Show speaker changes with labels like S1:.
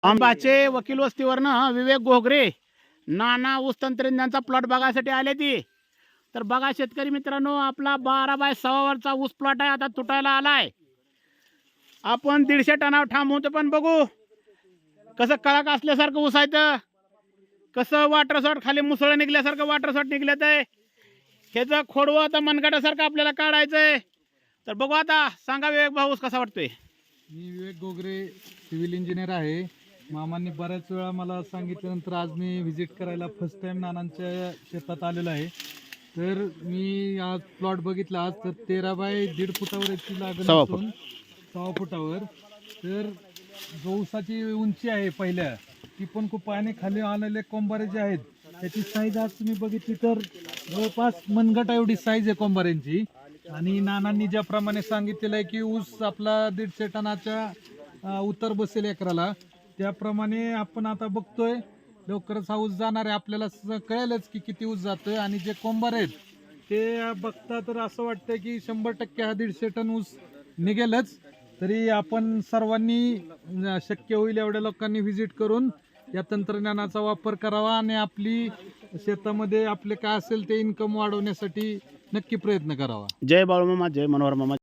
S1: आंबाचे वकील वस्तीवरनं विवेक घोगरे नाना ऊस तंत्रज्ञानचा प्लॉट बघायसाठी आले ती. तर बघा शेतकरी मित्रांनो, आपला 12x6 वरचा ऊस प्लॉट आहे, आता तुटायला आलाय. आपण 150 टनावर ठाम होतो, पण बघू कसं कडक असल्यासारखं ऊस आहे, तर कसं वॉटर शॉट खाली मुसळ निघल्यासारखं वॉटर शॉट निघल्यात आहे. ह्याचं खोडवं आता मनगटासारखं आपल्याला काढायचंय. तर बघू आता, सांगा विवेक भाऊ ऊस कसा वाटतोय.
S2: मी विवेक घोगरे, सिव्हिल इंजिनियर आहे. मामांनी बऱ्याच वेळा मला सांगितल्यानंतर आज मी व्हिजिट करायला फर्स्ट टाइम नानांच्या शेतात आलेलो आहे. तर मी आज प्लॉट बघितला. आज तर 13 बाय 1.5 फुटावर याची लागण
S1: सव्वा
S2: असून 6 फुटावर. तर जो ऊसाची उंची आहे पहिल्या, ती पण खूप आहे. आणि खाली आलेले कोंबारे जे आहेत त्याची साईज आज तुम्ही बघितली तर जवळपास मनगटा एवढी साईज आहे कोंबाऱ्यांची. आणि नानांनी ज्याप्रमाणे सांगितलेलं आहे की ऊस आपला 150 टनाच्या उतर बसेल एकराला, त्याप्रमाणे आपण आता बघतोय. लवकरच हा ऊस जाणार आहे. आपल्याला कळेलच की किती ऊस जातोय. आणि जे कोंबार आहेत ते बघता तर असं वाटतंय की 100% हा 150 टन ऊस निघेलच. तरी आपण सर्वांनी शक्य होईल एवढ्या लोकांनी व्हिजिट करून या तंत्रज्ञानाचा वापर करावा आणि आपली शेतामध्ये आपले काय असेल ते इन्कम वाढवण्यासाठी नक्की प्रयत्न करावा.
S1: जय बाळूमामा, जय मनोहर मामा.